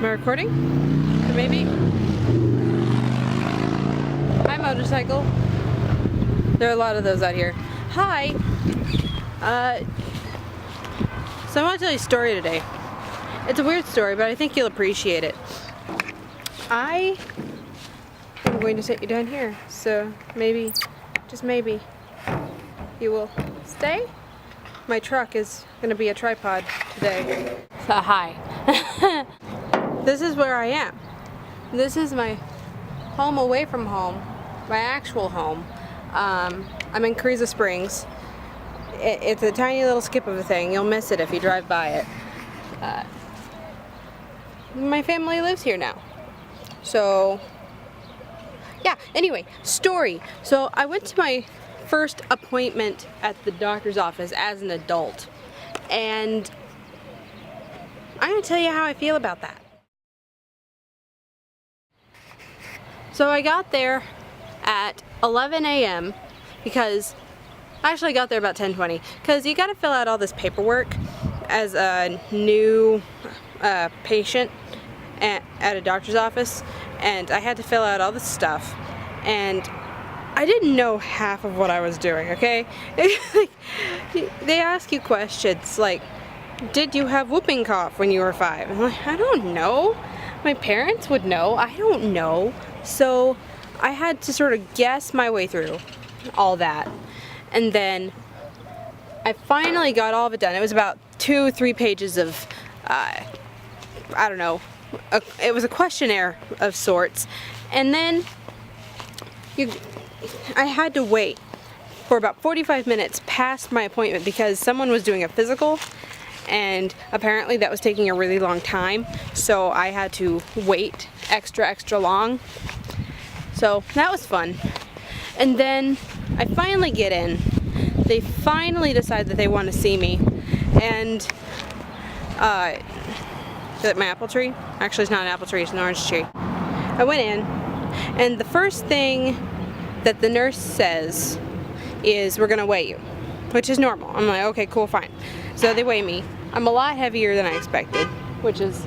Am I recording? Or maybe? Hi, motorcycle. There are a lot of those out here. Hi. So I want to tell you a story today. It's a weird story, but I think you'll appreciate it. I am going to sit you down here, so maybe, just maybe, you will stay. My truck is going to be a tripod today. So hi. This is where I am. This is my home away from home, my actual home. I'm in Carrizo Springs. It's a tiny little skip of a thing. You'll miss it if you drive by it. My family lives here now. So, yeah, anyway, story. So I went to my first appointment at the doctor's office as an adult. And I'm going to tell you how I feel about that. So I got there at 11 a.m. because I actually got there about 10:20 because you got to fill out all this paperwork as a new patient at a doctor's office, and I had to fill out all this stuff, and I didn't know half of what I was doing, okay? They ask you questions like, did you have whooping cough when you were 5? I'm like, I don't know. My parents would know. I don't know. So I had to sort of guess my way through all that. And then I finally got all of it done. It was about 2-3 pages of, I don't know, it was a questionnaire of sorts. And then I had to wait for about 45 minutes past my appointment because someone was doing a physical, and apparently that was taking a really long time, so I had to wait extra long. So that was fun. And then I finally get in. They finally decide that they want to see me. And is it my apple tree? Actually, it's not an apple tree, it's an orange tree. I went in, and the first thing that the nurse says is, we're gonna weigh you, which is normal. I'm like, okay, cool, fine. So they weigh me. I'm a lot heavier than I expected, which is,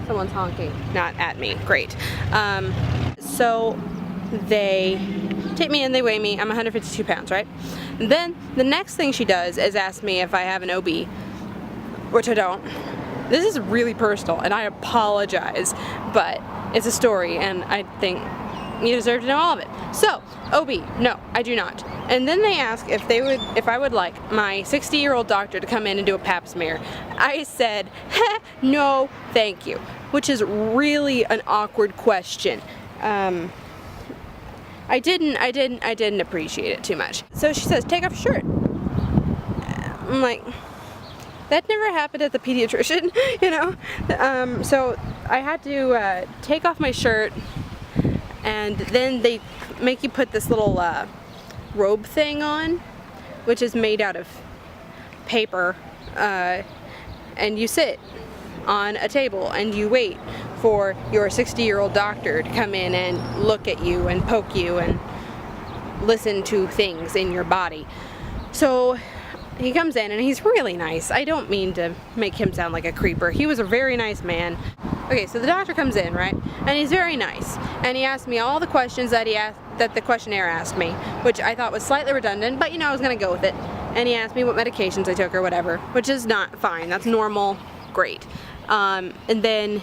someone's honking, not at me, great. So they take me in, they weigh me, I'm 152 pounds, right? And then the next thing she does is ask me if I have an OB, which I don't. This is really personal, and I apologize, but it's a story, and I think you deserve to know all of it. So, OB, no, I do not. And then they ask if I would like my 60-year-old doctor to come in and do a pap smear. I said, no, thank you, which is really an awkward question. I didn't appreciate it too much. So she says, take off your shirt. I'm like, that never happened at the pediatrician, you know? So I had to take off my shirt, and then they make you put this little robe thing on, which is made out of paper, and you sit on a table and you wait for your 60-year-old doctor to come in and look at you and poke you and listen to things in your body. So he comes in and he's really nice. I don't mean to make him sound like a creeper. He was a very nice man. Okay, so the doctor comes in, right? And he's very nice. And he asked me all the questions that the questionnaire asked me, which I thought was slightly redundant, but you know, I was gonna go with it. And he asked me what medications I took or whatever, which is not fine. That's normal, great. And then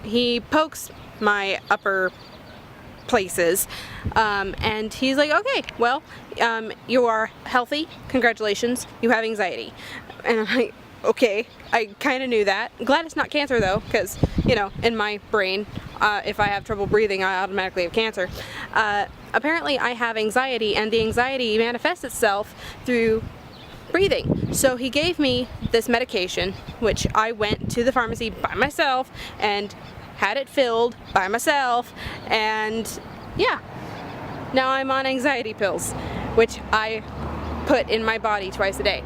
he pokes my upper places, and he's like, okay, well, you are healthy, congratulations, you have anxiety. And I'm like, okay, I kind of knew that. Glad it's not cancer though, because, you know, in my brain, if I have trouble breathing, I automatically have cancer. Apparently I have anxiety, and the anxiety manifests itself through breathing. So he gave me this medication, which I went to the pharmacy by myself and had it filled by myself, and yeah, now I'm on anxiety pills, which I put in my body twice a day.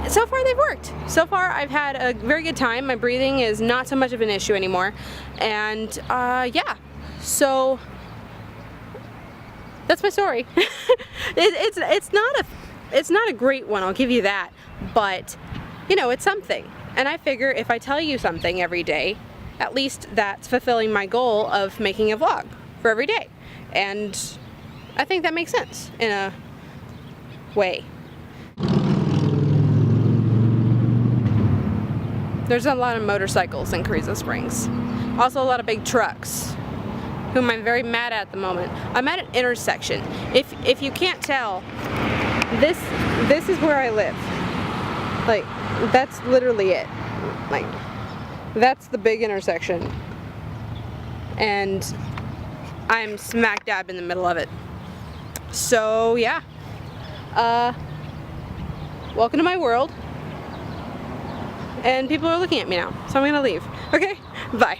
So far they've worked. So far I've had a very good time. My breathing is not so much of an issue anymore, and yeah, so that's my story. It's not a great one, I'll give you that, but you know, it's something. And I figure if I tell you something every day, at least that's fulfilling my goal of making a vlog for every day. And I think that makes sense in a way. There's a lot of motorcycles in Carrizo Springs. Also a lot of big trucks, whom I'm very mad at the moment. I'm at an intersection. If you can't tell, this is where I live. Like, that's literally it. Like, that's the big intersection. And I'm smack dab in the middle of it. So yeah. Welcome to my world. And people are looking at me now, so I'm gonna leave. Okay? Bye.